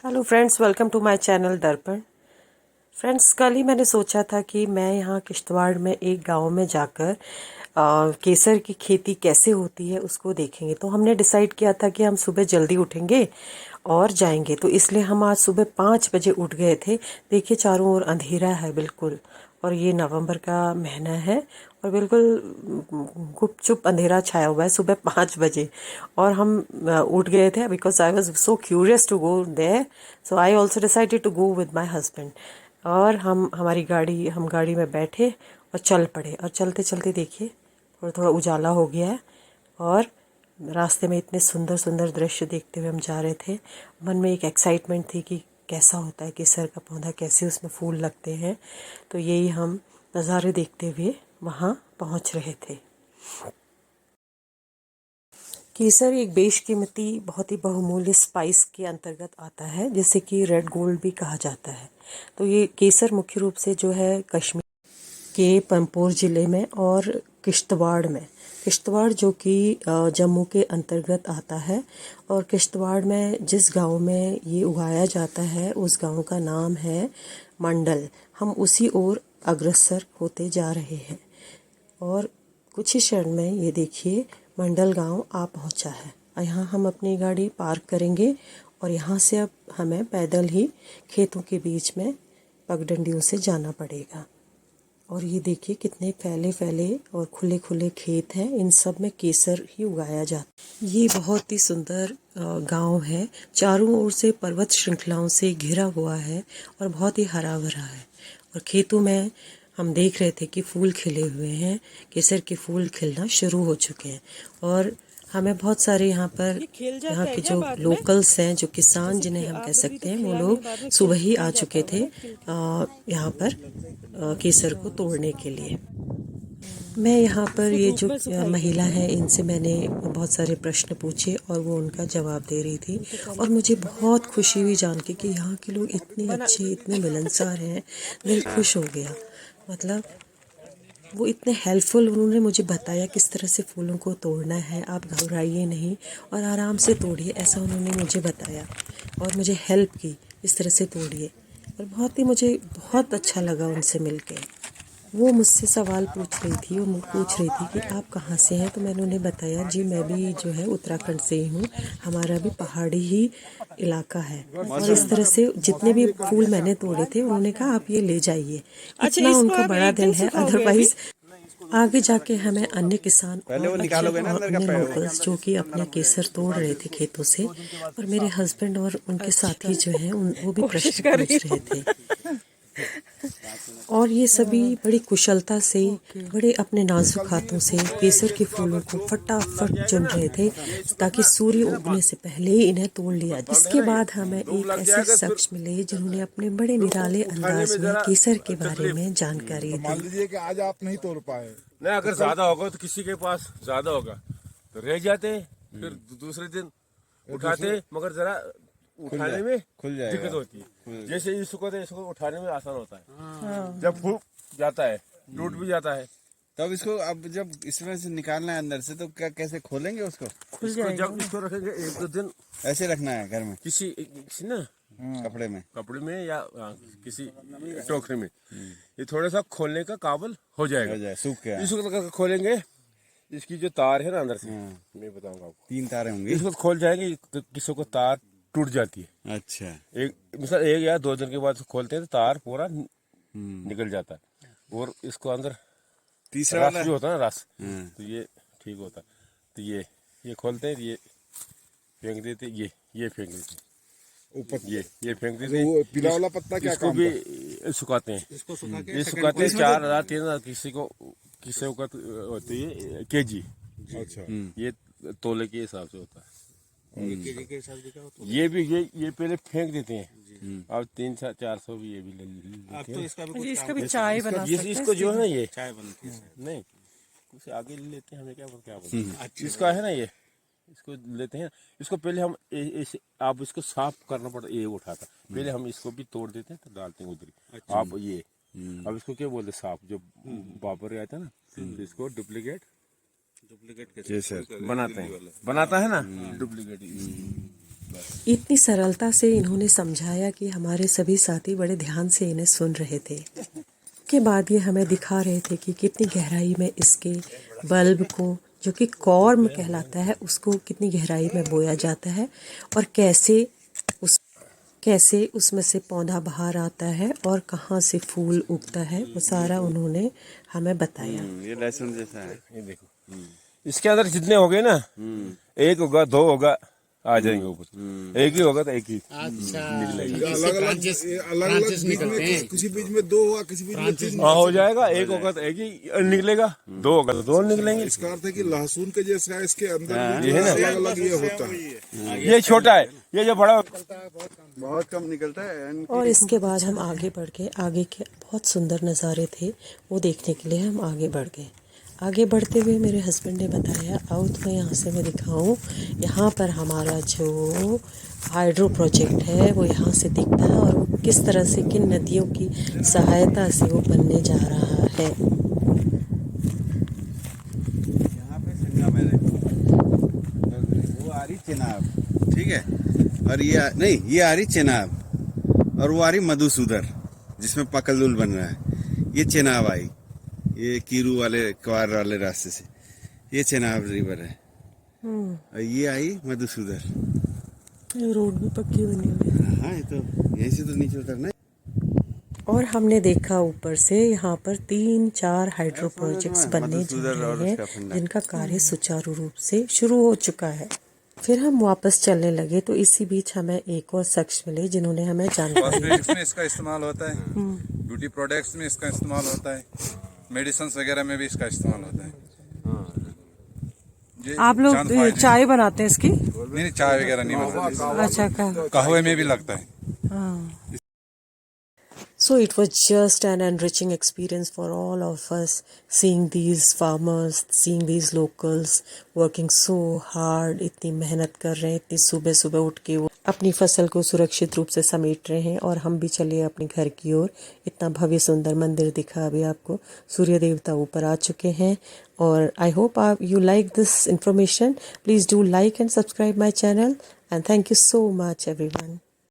Hello friends, welcome to my channel Darpan. Friends, कल ही मैंने सोचा था कि मैं यहाँ किश्तवाड़ में एक गांव में जाकर केसर की खेती कैसे होती है उसको देखेंगे। तो हमने डिसाइड किया था कि हम सुबह जल्दी उठेंगे और जाएंगे। तो इसलिए हम आज सुबह 5 बजे उठ गए थे। देखिए, चारों ओर अंधेरा है बिल्कुल, और ये नवंबर का महीना है और बिल्कुल गुपचुप अंधेरा छाया हुआ है सुबह 5 बजे। और हम उठ गए थे because I was so curious to go there, so I also decided to go with my husband. और हम गाड़ी में बैठे और चल पड़े। और चलते चलते देखिए थोड़ा थोड़ा उजाला हो गया है और रास्ते में इतने सुंदर सुंदर दृश्य देखते हुए हम जा रहे थे। मन में एक एक्साइटमेंट थी कि कैसा होता है केसर का पौधा, कैसे उसमें फूल लगते हैं। तो यही हम नज़ारे देखते हुए वहाँ पहुँच रहे थे। केसर एक बेशकीमती, बहुत ही बहुमूल्य स्पाइस के अंतर्गत आता है, जिसे कि रेड गोल्ड भी कहा जाता है। तो ये केसर मुख्य रूप से जो है कश्मीर के पंपोर ज़िले में और किश्तवाड़ जो कि जम्मू के अंतर्गत आता है। और किश्तवाड़ में जिस गांव में ये उगाया जाता है उस गांव का नाम है मंडल। हम उसी ओर अग्रसर होते जा रहे हैं और कुछ ही क्षण में ये देखिए मंडल गांव आ पहुंचा है। यहाँ हम अपनी गाड़ी पार्क करेंगे और यहाँ से अब हमें पैदल ही खेतों के बीच में पगडंडियों से जाना पड़ेगा। और ये देखिए कितने फैले फैले और खुले खुले खेत हैं, इन सब में केसर ही उगाया जाता है। ये बहुत ही सुंदर गांव है, चारों ओर से पर्वत श्रृंखलाओं से घिरा हुआ है और बहुत ही हरा भरा है। और खेतों में हम देख रहे थे कि फूल खिले हुए हैं, केसर के फूल खिलना शुरू हो चुके हैं। और हमें बहुत सारे यहाँ के जो लोकल्स हैं, जो किसान जिन्हें हम कह सकते हैं, वो लोग सुबह ही आ चुके थे यहाँ पर केसर को तोड़ने के लिए। मैं यहाँ पर ये जो महिला है इनसे मैंने बहुत सारे प्रश्न पूछे और वो उनका जवाब दे रही थी। और मुझे बहुत खुशी हुई जान के कि यहाँ के लोग इतने अच्छे, इतने मिलनसार हैं, दिल खुश हो गया। मतलब वो इतने हेल्पफुल, उन्होंने मुझे बताया किस तरह से फूलों को तोड़ना है, आप घबराइए नहीं और आराम से तोड़िए, ऐसा उन्होंने मुझे बताया और मुझे हेल्प की इस तरह से तोड़िए। और मुझे बहुत अच्छा लगा उनसे मिलके। वो मुझसे सवाल पूछ रही थी, वो पूछ रही थी कि आप कहाँ से हैं। तो मैंने उन्हें बताया, जी मैं भी जो है उत्तराखंड से ही हूँ, हमारा भी पहाड़ी ही इलाका है। और इस तरह से जितने भी फूल मैंने तोड़े थे उन्होंने कहा आप ये ले जाइए। इतना उनका बड़ा दिल है। अदरवाइज आगे जाके हमें अन्य किसान और अन्य लोकल्स जो कि अपने केसर तोड़ रहे थे खेतों से, और मेरे हस्बैंड और उनके साथी जो हैं वो भी प्रश्न पूछ रहे थे। और ये सभी बड़ी कुशलता से, बड़े अपने नाजुक हाथों से केसर के फूलों को फटाफट चुन रहे थे ताकि सूर्य उगने से पहले ही इन्हें तोड़ लिया। इसके बाद हमें एक ऐसे शख्स मिले जिन्होंने अपने बड़े निराले अंदाज में केसर के बारे में जानकारी दी। मान लीजिए कि आज आप नहीं तोड़ पाए, नहीं, अगर ज्यादा होगा तो किसी के पास ज्यादा होगा तो रह जाते, फिर दूसरे दिन उठाते, मगर जरा उठाने में खुल दिक्कत होती है। जैसे इसको उठाने में आसान होता है। जब फूल जाता है टूट भी जाता है। तब इसको अब जब इसमें से निकालना है अंदर से, तो क्या कैसे खोलेंगे उसको? जब इसको रखेंगे 1-2 दिन ऐसे रखना है घर में, किसी ना कपड़े में या किसी टोकरी में, ये थोड़ा सा खोलने का काबिल हो जाएगा। सूख के। इसको खोलेंगे, इसकी जो तार है ना अंदर से, मैं बताऊंगा आपको, 3 तारें होंगी। इसको खोल जाएंगे तो किसी को तार टूट जाती है। अच्छा। मिसाल 1 या 2 दिन के बाद खोलते हैं तो तार पूरा निकल जाता है। और इसको अंदर तीसरा रस भी होता है ना, रस, तो ये ठीक होता है। तो ये खोलते हैं, ये फेंक देते, ये फेंक देते ऊपर ये फेंक देते। वो पीला वाला पत्ता क्या इसको काम भी का? सुखाते हैं, ये सुखाते हैं 4,000-3,000 किसी को होती है केजी। अच्छा। ये तोले के हिसाब से होता है। ये भी ये पहले फेंक देते हैं, अब 300-400 भी ये भी ले लेते हैं। इसका भी चाय बना सकते हैं। इसको जो है ना, ये चाय बनती है नहीं, कुछ आगे ले लेते हैं, हमें क्या बोलते हैं। इसका है ना, ये इसको लेते हैं। इसको पहले हम आप इसको साफ करना पड़ता, ये उठाता पहले हम इसको भी तोड़ देते हैं तो डालते हैं उधर। आप ये अब इसको क्या बोलते हैं, साफ जो बाबर आता है ना, तो इसको डुप्लीकेट जी सर। बनाता है ना, डुप्लीकेट इतनी सरलता से इन्होंने समझाया कि हमारे सभी साथी बड़े ध्यान से इन्हें सुन रहे थे। के बाद ये हमें दिखा रहे थे कि कितनी गहराई में इसके बल्ब को, जो कि कॉर्म कहलाता है, उसको कितनी गहराई में बोया जाता है और कैसे उसमें से पौधा बाहर आता है और कहाँ से फूल उगता है, वो सारा उन्होंने हमें बताया। ये लहसुन जैसा है। ये देखो, इसके अंदर जितने हो गए ना, एक होगा, दो होगा, आ जाएंगे ऊपर। एक ही होगा तो एक ही निकलेगा। अलग अलग किसी बीज में दो हुआ, किसी बीज में तीन। हाँ, हो जाएगा। एक होगा तो एक ही निकलेगा, दो होगा तो दो निकलेंगे। इसका अर्थ है कि लहसुन के जैसा इसके अंदर ये है ना, अलग अलग ये होता है। ये छोटा है, ये जो बड़ा बहुत कम निकलता है। और इसके बाद हम आगे बढ़ गए। आगे के बहुत सुंदर नज़ारे थे, वो देखने के लिए हम आगे बढ़ गए। आगे बढ़ते हुए मेरे हस्बैंड ने बताया, आओ तुम्हें यहाँ से मैं दिखाऊं, यहाँ पर हमारा जो हाइड्रो प्रोजेक्ट है वो यहाँ से दिखता है और वो किस तरह से, किन नदियों की सहायता से वो बनने जा रहा है। यहाँ पे संगम है, वो आ रही चेनाब, ठीक है, और ये आ रही चेनाब और वो आ रही मधुसूदर, जिसमें पकलदुल बन रहा है। ये चेनाब आई, ये कीरू वाले क्वार वाले रास्ते से, ये चेनाब रिवर है। और ये आई मधुसूदर। रोड भी पक्की बनी हुई है। हाँ, ये तो यहीं से तो नीचे उतरना है। और हमने देखा ऊपर से यहाँ पर 3-4 हाइड्रो प्रोजेक्ट्स बनने जा रहे हैं, जिनका कार्य सुचारू रूप से शुरू हो चुका है। फिर हम वापस चलने लगे तो इसी बीच हमें एक और शख्स मिले जिन्होंने हमें जानकारी में इसका इस्तेमाल होता है, ब्यूटी प्रोडक्ट्स में इसका इस्तेमाल होता है, मेडिसिन वगैरह में भी इसका इस्तेमाल होता है। आप लोग चाय बनाते हैं इसकी? नहीं, चाय वगैरह नहीं बनाते। अच्छा, कहवे में भी लगता है। So it was just an enriching experience for all of us, seeing these farmers, seeing these locals working so hard, इतनी मेहनत कर रहे हैं, इतनी सुबह सुबह उठ के वो अपनी फसल को सुरक्षित रूप से समेट रहे हैं। और हम भी चले अपने घर की ओर। इतना भव्य सुंदर मंदिर दिखा अभी आपको, सूर्य देवता ऊपर आ चुके हैं। और I hope you like this information. Please do like and subscribe my channel, and thank you so much everyone.